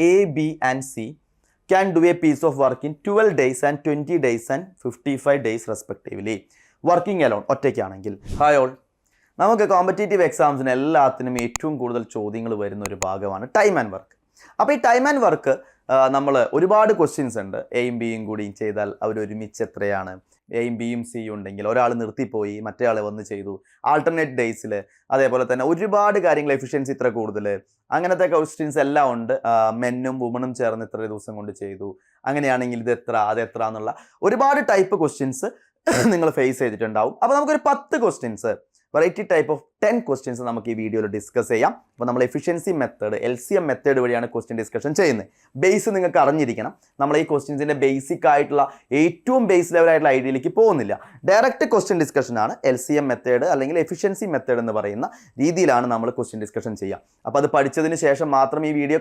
A, B and C can do a piece of work in 12 days and 20 days and 55 days respectively. Working alone, ഒറ്റയ്ക്കാണെങ്കിൽ. Hi all. നമുക്ക് competitive എക്സാംസിന് എല്ലാത്തിനും ഏറ്റവും കൂടുതൽ ചോദ്യങ്ങൾ വരുന്ന ഒരു ഭാഗമാണ് ടൈം ആൻഡ് വർക്ക്. അപ്പോൾ ഈ ടൈം ആൻഡ് വർക്ക് നമ്മൾ ഒരുപാട് ക്വസ്റ്റ്യൻസ് ഉണ്ട്. എയും ബിയും കൂടി ചെയ്താൽ അവർ ഒരുമിച്ച് എത്രയാണ്, എയും ബിയും സിയും ഉണ്ടെങ്കിൽ ഒരാൾ നിർത്തിപ്പോയി മറ്റേ ആൾ വന്ന് ചെയ്തു, ആൾട്ടർനേറ്റ് ഡേയ്സിൽ, അതേപോലെ തന്നെ ഒരുപാട് കാര്യങ്ങൾ, എഫിഷ്യൻസി ഇത്ര കൂടുതൽ, അങ്ങനത്തെ ക്വസ്റ്റ്യൻസ് എല്ലാം ഉണ്ട്. മെന്നും വുമണും ചേർന്ന് ഇത്ര ദിവസം കൊണ്ട് ചെയ്തു, അങ്ങനെയാണെങ്കിൽ ഇത് എത്ര, അത് എത്ര എന്നുള്ള ഒരുപാട് ടൈപ്പ് ക്വസ്റ്റ്യൻസ് നിങ്ങൾ ഫേസ് ചെയ്തിട്ടുണ്ടാവും. അപ്പോൾ നമുക്കൊരു 10 questions, variety type of 10 questions നമുക്ക് ഈ വീഡിയോയിൽ ഡിസ്കസ് ചെയ്യാം. അപ്പോൾ നമ്മൾ എഫിഷ്യൻസി മെത്തേഡ്, LCM മെത്തേഡ് വഴിയാണ് ക്വസ്റ്റ്യൻ ഡിസ്കഷൻ ചെയ്യുന്നത്. ബേസ് നിങ്ങൾക്ക് അറിഞ്ഞിരിക്കണം. നമ്മൾ ഈ ക്വസ്റ്റ്യൻസിൻ്റെ ബേസിക് ആയിട്ടുള്ള ഏറ്റവും ബേസ് ലെവലായിട്ടുള്ള ഐഡിയയിലേക്ക് പോകുന്നില്ല. ഡയറക്റ്റ് ക്വസ്റ്റ്യൻ ഡിസ്കഷനാണ് LCM മെത്തേഡ് അല്ലെങ്കിൽ എഫിഷ്യൻസി മെത്തേഡ് എന്ന് പറയുന്ന രീതിയിലാണ് നമ്മൾ ക്വസ്റ്റ്യൻ ഡിസ്കഷൻ ചെയ്യുക. അപ്പോൾ അത് പഠിച്ചതിന് ശേഷം മാത്രം ഈ വീഡിയോ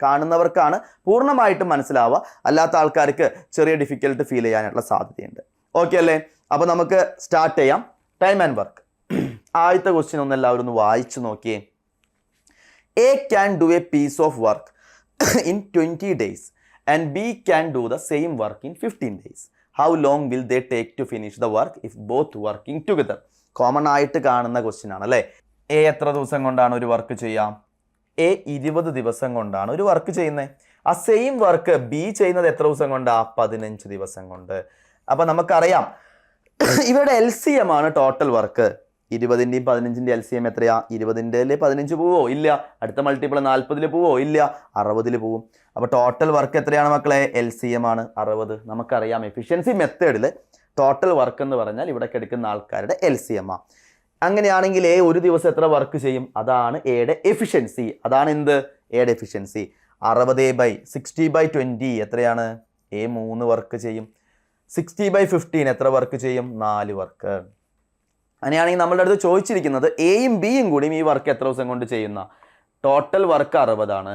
കാണുന്നവർക്കാണ് പൂർണ്ണമായിട്ടും മനസ്സിലാവുക. അല്ലാത്ത ആൾക്കാർക്ക് ചെറിയ ഡിഫിക്കൽട്ട് ഫീൽ ചെയ്യാനായിട്ടുള്ള സാധ്യതയുണ്ട്. ഓക്കെ അല്ലേ? അപ്പോൾ നമുക്ക് സ്റ്റാർട്ട് ചെയ്യാം. Time and work. ആദ്യത്തെ ക്വസ്റ്റ്യൻ ഒന്ന് എല്ലാവരും ഒന്ന് വായിച്ചു നോക്കിയേ. A can do a piece of work in 20 days and B can do the same work in 15 days. How long will they take to finish the work if both working together? Common ആയിട്ട് കാണുന്ന question ആണ് അല്ലേ. A എത്ര ദിവസം കൊണ്ടാണ് ഒരു work ചെയ്യാം? A 20 ദിവസം കൊണ്ടാണ് ഒരു വർക്ക് ചെയ്യുന്നത്. ആ സെയിം വർക്ക് B ചെയ്യുന്നത് എത്ര ദിവസം കൊണ്ടാ? 15 ദിവസം കൊണ്ട്. അപ്പം നമുക്കറിയാം ഇവിടെ LCM ആണ് ടോട്ടൽ വർക്ക്. 20ൻ്റെയും 15ൻ്റെയും LCM എത്രയാ? 20ൻ്റെ 15 പോവോ? ഇല്ല. അടുത്ത മൾട്ടിപ്പിൾ 40 പോവോ? ഇല്ല. 60 പോവും. അപ്പോൾ ടോട്ടൽ വർക്ക് എത്രയാണ് മക്കളെ? LCM ആണ് 60. നമുക്കറിയാം എഫിഷ്യൻസി മെത്തേഡിൽ ടോട്ടൽ വർക്ക് എന്ന് പറഞ്ഞാൽ ഇവിടെ എടുക്കുന്ന ആൾക്കാരുടെ LCM ആണ്. അങ്ങനെയാണെങ്കിൽ A ഒരു ദിവസം എത്ര വർക്ക് ചെയ്യും? അതാണ് Aയുടെ എഫിഷ്യൻസി. അതാണ് എന്ത്? Aയുടെ എഫിഷ്യൻസി. 60/60/20 എത്രയാണ്? A 3 വർക്ക് ചെയ്യും. 60/15 എത്ര വർക്ക് ചെയ്യും? 4 വർക്ക്. അങ്ങനെയാണെങ്കിൽ നമ്മളുടെ അടുത്ത് ചോദിച്ചിരിക്കുന്നത് എയും ബിയും കൂടിയും ഈ വർക്ക് എത്ര ദിവസം കൊണ്ട് ചെയ്യുന്ന? ടോട്ടൽ വർക്ക് 60 ആണ്.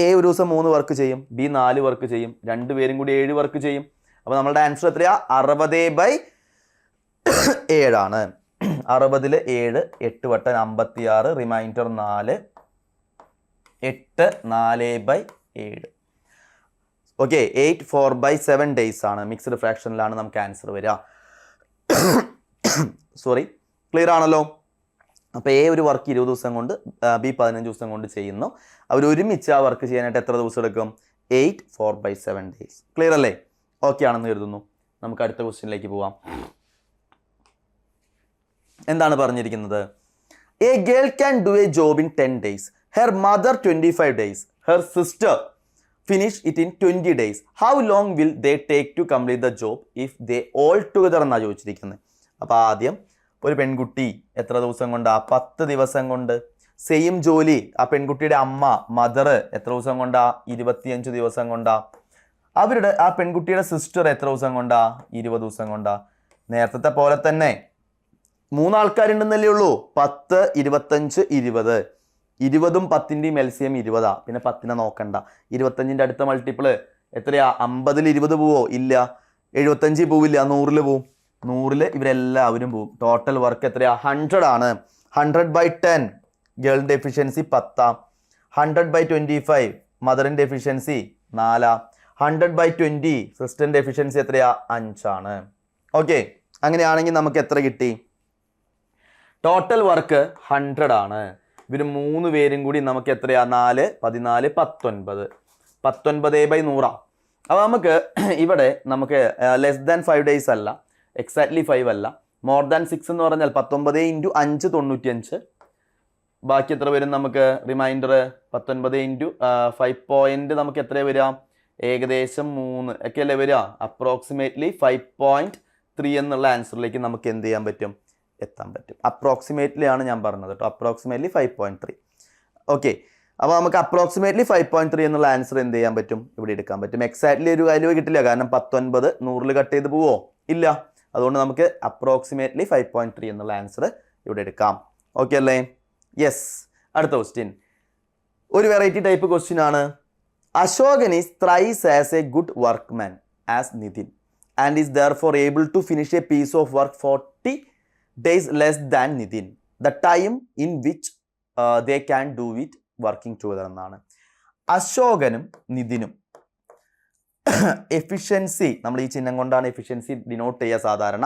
A ഒരു ദിവസം 3 വർക്ക് ചെയ്യും, B 4 വർക്ക് ചെയ്യും, രണ്ടുപേരും കൂടി 7 വർക്ക് ചെയ്യും. അപ്പോൾ നമ്മളുടെ ആൻസർ എത്രയാ? 60/7 ആണ്. 60ൽ 7, 8 വട്ടം 56, റിമൈൻഡർ 4, 8 4/7. ഓക്കെ, 8 4/7 ഡേയ്സ് ആണ്. മിക്സ്ഡ് ഫ്രാക്ഷനിലാണ് നമുക്ക് ആൻസർ വരിക. സോറി, ക്ലിയർ ആണല്ലോ? അപ്പോൾ A ഒരു വർക്ക് 20 ദിവസം കൊണ്ട്, B 15 ദിവസം കൊണ്ട് ചെയ്യുന്നു. അവർ ഒരുമിച്ച് ആ വർക്ക് ചെയ്യാനായിട്ട് എത്ര ദിവസം എടുക്കും? 8 4/7 ഡേയ്സ്. ക്ലിയർ അല്ലേ? ഓക്കെ ആണെന്ന് കരുതുന്നു. നമുക്ക് അടുത്ത ക്വസ്റ്റ്യനിലേക്ക് പോവാം. എന്താണ് പറഞ്ഞിരിക്കുന്നത്? A girl can do a job in 10 days. Her mother 25 days. Her sister finish it in 20 days. How long will they take to complete the job if they all together എന്നാണ് ചോദിച്ചിരിക്കുന്നത്. അപ്പോൾ ആദ്യം ഒരു പെൺകുട്ടി എത്ര ദിവസം കൊണ്ടാ? 10 ദിവസം കൊണ്ട്. സെയിം ജോലി ആ പെൺകുട്ടിയുടെ അമ്മ, മദർ എത്ര ദിവസം കൊണ്ടാ? 25 ദിവസം കൊണ്ടാ. അവരുടെ ആ പെൺകുട്ടിയുടെ സിസ്റ്റർ എത്ര ദിവസം കൊണ്ടാ? 20 ദിവസം കൊണ്ടാ. നേരത്തെ പോലെ തന്നെ 3 ആൾക്കാരുണ്ടെന്നല്ലേ ഉള്ളൂ. 10, 25, 20. 20ഉം 10ൻ്റെയും LCM 20. പിന്നെ 10നെ നോക്കണ്ട. 25ൻ്റെ അടുത്ത മൾട്ടിപ്പിള് എത്രയാ? 50ൽ 20 പോവോ? ഇല്ല. 75 പോവില്ല. 100ൽ പോവും. 100ൽ ഇവരെല്ലാവരും പോവും. ടോട്ടൽ വർക്ക് എത്രയാ? 100 ആണ്. 100/10 ഗേളിൻ്റെ എഫിഷ്യൻസി 10. 100/25 മദറിൻ്റെ എഫിഷ്യൻസി 4. 100/20 സിസ്റ്ററിൻ്റെ എഫിഷ്യൻസി എത്രയാ? 5 ആണ്. ഓക്കെ, അങ്ങനെയാണെങ്കിൽ നമുക്ക് എത്ര കിട്ടി? ടോട്ടൽ വർക്ക് 100 ആണ്. ഇവർ 3 പേരും കൂടി നമുക്ക് എത്രയാ? 4, 14, 19. 19/100. അപ്പോൾ നമുക്ക് ഇവിടെ നമുക്ക് ലെസ് ദാൻ 5 ഡേയ്സ് അല്ല, എക്സാക്ട്ലി 5 അല്ല, മോർ ദാൻ 6 എന്ന് പറഞ്ഞാൽ 19 × 5 95. ബാക്കി എത്ര വരും നമുക്ക്? റിമൈൻഡർ 19 × 5 പോയിന്റ് നമുക്ക് എത്ര വരിക? ഏകദേശം 3 ഒക്കെ അല്ലേ വരിക? അപ്രോക്സിമേറ്റ്ലി 5.3 എന്നുള്ള ആൻസറിലേക്ക് നമുക്ക് എന്ത് ചെയ്യാൻ പറ്റും? എത്താൻ പറ്റും. അപ്രോക്സിമേറ്റ്ലി ആണ് ഞാൻ പറഞ്ഞത് കേട്ടോ. അപ്രോക്സിമേറ്റ്ലി 5.3. ഓക്കെ, അപ്പോൾ നമുക്ക് അപ്രോക്സിമേറ്റ്ലി 5.3 എന്നുള്ള ആൻസർ എന്ത് ചെയ്യാൻ പറ്റും? ഇവിടെ എടുക്കാൻ പറ്റും. എക്സാക്ട്ലി ഒരു വാല്യൂ കിട്ടില്ല, കാരണം 19 100ൽ കട്ട് ചെയ്ത് പോവോ? ഇല്ല. അതുകൊണ്ട് നമുക്ക് അപ്രോക്സിമേറ്റ്ലി 5.3 എന്നുള്ള ആൻസർ ഇവിടെ എടുക്കാം. ഓക്കെ അല്ലേ? യെസ്. അടുത്ത ക്വസ്റ്റ്യൻ ഒരു വെറൈറ്റി ടൈപ്പ് ക്വസ്റ്റ്യൻ ആണ്. Ashokan is thrice as a good workman as Nithin and is therefore able to finish a piece of work 40 days less than Nitin. The time in which they can do it working together എന്നാണ്. അശോകനും നിതിനും efficiency, നമ്മൾ ഈ ചിഹ്നം കൊണ്ടാണ് efficiency denote ചെയ്യുക സാധാരണ.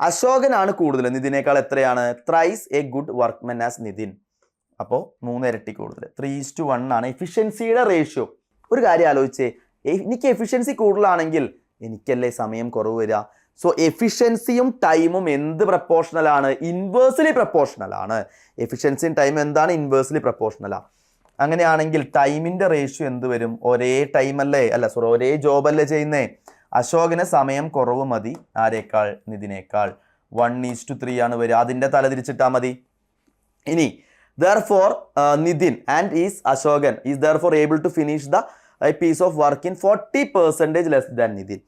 അശോകനാണ് കൂടുതൽ, നിതിനേക്കാൾ എത്രയാണ്? Thrice a good workmen as Nithin. അപ്പോൾ 3 ഇരട്ടി കൂടുതൽ, 3:1 ആണ് എഫിഷ്യൻസിയുടെ റേഷ്യോ. ഒരു കാര്യം ആലോചിച്ചേ, എനിക്ക് എഫിഷ്യൻസി കൂടുതലാണെങ്കിൽ എനിക്കല്ലേ സമയം കുറവ് വരിക. സോ എഫിഷ്യൻസിയും ടൈമും എന്ത് പ്രപ്പോർഷണലാണ്? ഇൻവേഴ്സ്ലി പ്രപ്പോർഷണൽ ആണ്. എഫിഷ്യൻസിയും ടൈമും എന്താണ്? ഇൻവേഴ്സ്ലി പ്രപ്പോർഷണലാണ്. അങ്ങനെയാണെങ്കിൽ ടൈമിന്റെ റേഷ്യോ എന്ത് വരും? ഒരേ ടൈം അല്ലേ, ഒരേ ജോബ് അല്ലേ ചെയ്യുന്നേ. അശോകന് സമയം കുറവ് മതി ആരേക്കാൾ? നിതിനേക്കാൾ. 1:3 ആണ് വരിക. അതിന്റെ തല തിരിച്ചിട്ടാൽ മതി. ഇനി therefore Nithin and is Ashokan is therefore able to finish the piece of work in 40% less than Nitin.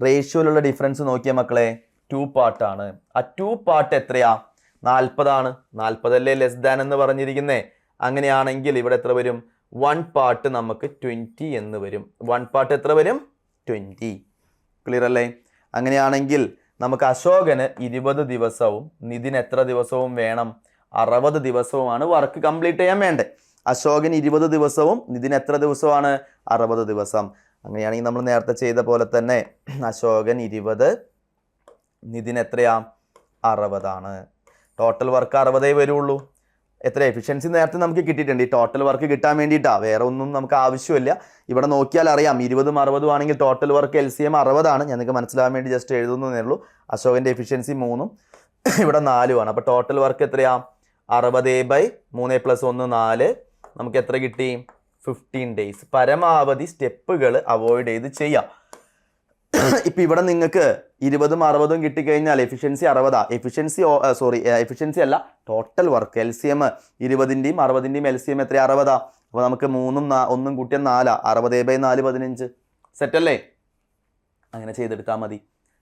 റേഷ്യോയിലുള്ള ഡിഫറൻസ് നോക്കിയ മക്കളെ, 2 പാർട്ടാണ്. ആ 2 പാർട്ട് എത്രയാ? 40 ആണ്. 40 അല്ലേ ലെസ് ദാൻ എന്ന് പറഞ്ഞിരിക്കുന്നേ. അങ്ങനെയാണെങ്കിൽ ഇവിടെ എത്ര വരും? 1 പാർട്ട് നമുക്ക് 20 എന്ന് വരും. 1 പാർട്ട് എത്ര വരും? 20. ക്ലിയർ അല്ലേ? അങ്ങനെയാണെങ്കിൽ നമുക്ക് അശോകന് 20 ദിവസവും നിതിൻ എത്ര ദിവസവും വേണം? 60 ദിവസവുമാണ് വർക്ക് കംപ്ലീറ്റ് ചെയ്യാൻ വേണ്ടേ. അശോകൻ 20 ദിവസവും നിതിൻ എത്ര ദിവസമാണ്? 60 ദിവസം. അങ്ങനെയാണെങ്കിൽ നമ്മൾ നേരത്തെ ചെയ്ത പോലെ തന്നെ അശോകൻ 20, നിതിൻ എത്രയാ? 60 ആണ്. ടോട്ടൽ വർക്ക് 60 വരുള്ളൂ. എത്ര എഫിഷ്യൻസി നേരത്തെ നമുക്ക് കിട്ടിയിട്ടുണ്ട്. ഈ ടോട്ടൽ വർക്ക് കിട്ടാൻ വേണ്ടിയിട്ടാണ്, വേറെ ഒന്നും നമുക്ക് ആവശ്യമില്ല. ഇവിടെ നോക്കിയാൽ അറിയാം 20ഉം 60ഉം ആണെങ്കിൽ ടോട്ടൽ വർക്ക് LCM 60 ആണ്. ഞാൻ നിങ്ങൾക്ക് മനസ്സിലാകാൻ വേണ്ടി ജസ്റ്റ് എഴുതുന്നതേ ഉള്ളൂ. അശോകൻ്റെ എഫിഷ്യൻസി 3ഉം ഇവിടെ 4ഉം ആണ്. അപ്പോൾ ടോട്ടൽ വർക്ക് എത്രയാ? 60/3 + 1 4. നമുക്ക് എത്ര കിട്ടി? 15 ഡേയ്സ്. പരമാവധി സ്റ്റെപ്പുകൾ അവോയ്ഡ് ചെയ്ത് ചെയ്യാം. ഇപ്പം ഇവിടെ നിങ്ങൾക്ക് 20ഉം 60ഉം കിട്ടിക്കഴിഞ്ഞാൽ എഫിഷ്യൻസി 60. എഫിഷ്യൻസി അല്ല, ടോട്ടൽ വർക്ക് LCM 20ൻ്റെയും 60ൻ്റെയും LCM എത്ര? 60. അപ്പോൾ നമുക്ക് 3ഉം 1ഉം കൂട്ടിയ 4. 60/4 15. സെറ്റല്ലേ? അങ്ങനെ ചെയ്തെടുത്താൽ മതി.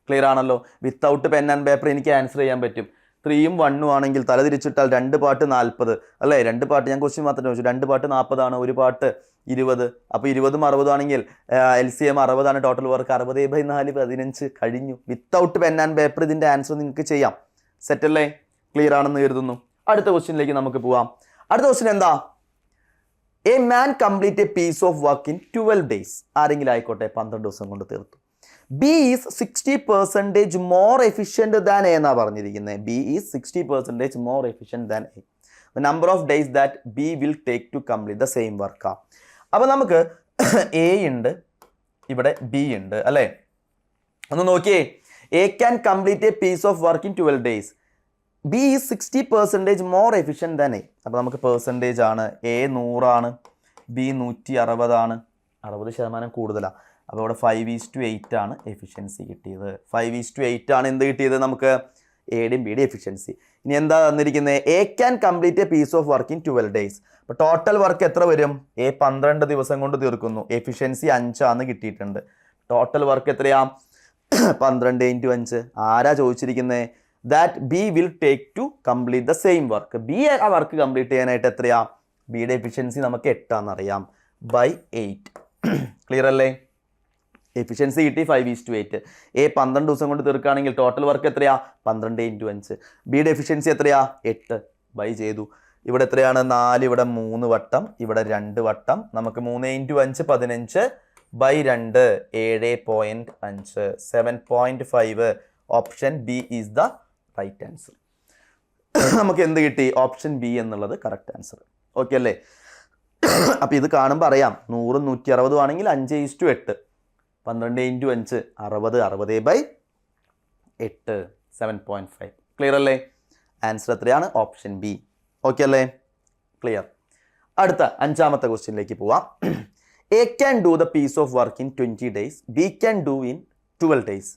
ക്ലിയർ ആണല്ലോ? വിത്തൗട്ട് പെൻ ആൻഡ് പേപ്പർ എനിക്ക് ആൻസർ ചെയ്യാൻ പറ്റും. 3ഉം 1ഉം ആണെങ്കിൽ തല തിരിച്ചിട്ടാൽ 2 പാർട്ട് 40 അല്ലേ? 2 പാർട്ട് ഞാൻ ക്വസ്റ്റ്യൻ മാത്രമേ ചോദിച്ചു. 2 പാർട്ട് 40 ആണ്, 1 പാർട്ട് 20. അപ്പോൾ 20ഉം 60ഉം ആണെങ്കിൽ LCM 60 ആണ്. ടോട്ടൽ വർക്ക് 60/4 15 കഴിഞ്ഞു. വിത്തൗട്ട് പെൻ ആൻഡ് പേപ്പർ ഇതിൻ്റെ ആൻസർ നിങ്ങൾക്ക് ചെയ്യാം. സെറ്റല്ലേ? ക്ലിയർ ആണെന്ന് കരുതുന്നു. അടുത്ത ക്വസ്റ്റ്യനിലേക്ക് നമുക്ക് പോവാം. അടുത്ത ക്വസ്റ്റ്യൻ എന്താ? A man complete a piece of work in 12 days. ആരെങ്കിലും ആയിക്കോട്ടെ, 12 ദിവസം കൊണ്ട് തീർത്തു. B is 60% more efficient than A എന്നാണ് പറഞ്ഞിരിക്കുന്നത്. B is 60% more efficient than A. The number of days that B will take to complete the same work. അപ്പോൾ നമുക്ക് A ഉണ്ട്, ഇവിടെ B ഉണ്ട് അല്ലേ? ഒന്ന് നോക്കിയേ. A can complete a piece of work in 12 days. B is 60% more efficient than A. അപ്പോൾ നമുക്ക് പെർസെൻറ്റേജ് ആണ്. A 100 ആണ്, B 160 ആണ്. 60% കൂടുതലാണ്. അപ്പോൾ ഇവിടെ 5:8 ആണ് എഫിഷ്യൻസി കിട്ടിയത്. 5:8 ആണ് എന്ത് കിട്ടിയത് നമുക്ക്? എയുടെയും ബിയുടെയും എഫിഷ്യൻസി. ഇനി എന്താ തന്നിരിക്കുന്നത്? A can complete a piece of work in 12 days. അപ്പോൾ ടോട്ടൽ വർക്ക് എത്ര വരും? A 12 ദിവസം കൊണ്ട് തീർക്കുന്നു. എഫിഷ്യൻസി 5 ആണ് കിട്ടിയിട്ടുണ്ട്. ടോട്ടൽ വർക്ക് എത്രയാ? 12 × 5. ആരാ ചോദിച്ചിരിക്കുന്നത്? That B will take to complete the same work. B ആ വർക്ക് കംപ്ലീറ്റ് ചെയ്യാനായിട്ട് എത്രയാ? ബിയുടെ എഫിഷ്യൻസി നമുക്ക് 8 ആണെന്നറിയാം. /8. ക്ലിയർ അല്ലേ? എഫിഷ്യൻസി കിട്ടി 5:8. A 12 ദിവസം കൊണ്ട് തീർക്കുകയാണെങ്കിൽ ടോട്ടൽ വർക്ക് എത്രയാ? 12 × 5. ബിയുടെ എഫിഷ്യൻസി എത്രയാ? 8. ബൈ ചെയ്തു. ഇവിടെ എത്രയാണ്? 4, ഇവിടെ 3 വട്ടം, ഇവിടെ 2 വട്ടം. നമുക്ക് 3 × 5 15 /2 7.5 7.5. Option B is the right answer. നമുക്ക് എന്ത് കിട്ടി? ഓപ്ഷൻ ബി എന്നുള്ളത് കറക്റ്റ് ആൻസർ. ഓക്കെ അല്ലേ? അപ്പം ഇത് കാണുമ്പോൾ അറിയാം 100ഉം 160ഉം ആണെങ്കിൽ 5:8. 12 × 5 60. 60/8 7.5. ക്ലിയർ അല്ലേ? ആൻസർ എത്രയാണ്? Option B. ഓക്കെ അല്ലേ? ക്ലിയർ. അടുത്ത 5ാമത്തെ ക്വസ്റ്റ്യനിലേക്ക് പോവാം. A can do the piece of work in 20 days. B can do in 12 days.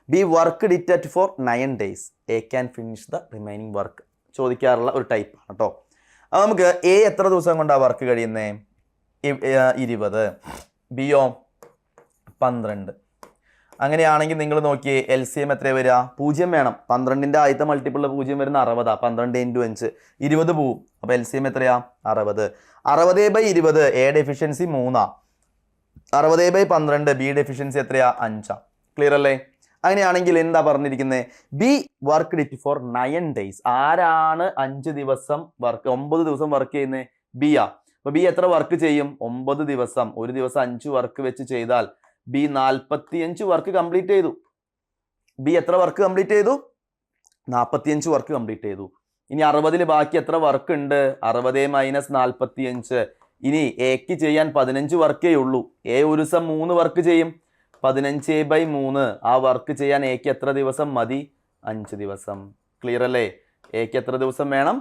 B worked it at for 9 days. A can finish the remaining work. ചോദിക്കാറുള്ള ഒരു ടൈപ്പാണ് കേട്ടോ. അപ്പോൾ നമുക്ക് A എത്ര ദിവസം കൊണ്ടാണ് വർക്ക് കഴിയുന്നത്? 20. ബിയോ 12. അങ്ങനെയാണെങ്കിൽ നിങ്ങൾ നോക്കിയേ, LCM എത്ര വരിക? 0 വേണം. 12ൻ്റെ ആദ്യത്തെ മൾട്ടിപ്പിളിൽ 0 വരുന്ന 60. 12 × 5 20 പോവും. അപ്പോൾ LCM എത്രയാ? 60. 60/20 എയുടെ എഫിഷ്യൻസി 3. 60/12 ബിയുടെ എഫിഷ്യൻസി എത്രയാ? 5. ക്ലിയർ അല്ലേ? അങ്ങനെയാണെങ്കിൽ എന്താ പറഞ്ഞിരിക്കുന്നത്? B worked it for 9 days. ആരാണ് 5 ദിവസം വർക്ക് 9 ദിവസം വർക്ക് ചെയ്യുന്നത്? ബിയാ. അപ്പൊ ബി എത്ര വർക്ക് ചെയ്യും? 9 ദിവസം. ഒരു ദിവസം 5 വർക്ക് വെച്ച് ചെയ്താൽ ബി 45 വർക്ക് കംപ്ലീറ്റ് ചെയ്തു. ബി എത്ര വർക്ക് കംപ്ലീറ്റ് ചെയ്തു? 45 വർക്ക് കംപ്ലീറ്റ് ചെയ്തു. ഇനി 60 ബാക്കി എത്ര വർക്ക് ഉണ്ട്? 60 - 45. ഇനി എക്ക് ചെയ്യാൻ 15 വർക്കേ ഉള്ളൂ. എ ഒരു ദിവസം 3 വർക്ക് ചെയ്യും. 15/3. ആ വർക്ക് ചെയ്യാൻ എക്ക് എത്ര ദിവസം മതി? 5 ദിവസം. ക്ലിയർ അല്ലേ? എക്ക് എത്ര ദിവസം വേണം?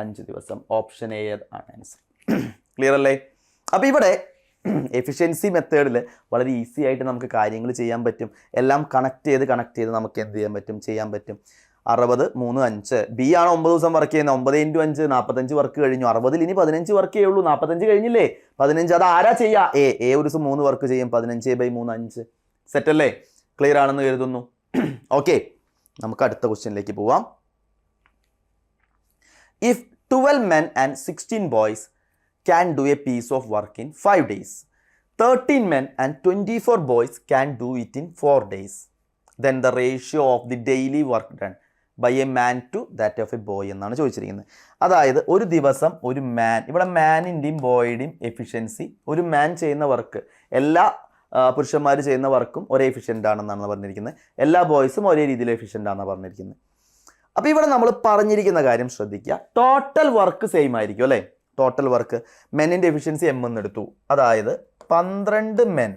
5 ദിവസം. ഓപ്ഷൻ എ ആണ് ആൻസർ. ക്ലിയർ അല്ലേ? അപ്പൊ ഇവിടെ എഫിഷ്യൻസി മെത്തേഡിൽ വളരെ ഈസി ആയിട്ട് നമുക്ക് കാര്യങ്ങൾ ചെയ്യാൻ പറ്റും. എല്ലാം കണക്ട് ചെയ്ത് നമുക്ക് എന്ത് ചെയ്യാൻ പറ്റും. 60 3 5. ബി ആണ് 9 ദിവസം വർക്ക് ചെയ്യുന്നത്. 9 × 5 45 വർക്ക് കഴിഞ്ഞു. 60 ഇനി 15 വർക്കേ ഉള്ളൂ. 45 കഴിഞ്ഞില്ലേ? 15 അത് ആരാ ചെയ്യാ? എ ഒരു ദിവസം 3 വർക്ക് ചെയ്യും. 15/3 5. സെറ്റ് അല്ലേ? ക്ലിയർ ആണെന്ന് കരുതുന്നു. ഓക്കെ, നമുക്ക് അടുത്ത ക്വസ്റ്റ്യനിലേക്ക് പോവാം. If 12 men and 16 boys can do a piece of work in 5 days, 13 men and 24 boys can do it in 4 days, then the ratio of the daily work done by a man to that of a boy എന്നാണ് ചോദിച്ചിരിക്കുന്നത്. അതായത് ഒരു ദിവസം ഒരു മാൻ, ഇവിടെ മാനിൻ്റെയും ബോയുടെയും efficiency, ഒരു മാൻ ചെയ്യുന്ന work, എല്ലാ പുരുഷന്മാർ ചെയ്യുന്ന വർക്കും ഒരേ എഫിഷ്യൻ്റ് ആണെന്നാണ് പറഞ്ഞിരിക്കുന്നത്. എല്ലാ ബോയ്സും ഒരേ രീതിയിൽ എഫിഷ്യൻ്റ് ആണെന്നാണ് പറഞ്ഞിരിക്കുന്നത്. അപ്പോൾ ഇവിടെ നമ്മൾ പറഞ്ഞിരിക്കുന്ന കാര്യം ശ്രദ്ധിക്കുക. ടോട്ടൽ വർക്ക് സെയിം ആയിരിക്കും അല്ലേ? ടോട്ടൽ വർക്ക് മെന്നിൻ്റെ എഫിഷ്യൻസി എം എന്നെടുത്തു. അതായത് 12 മെൻ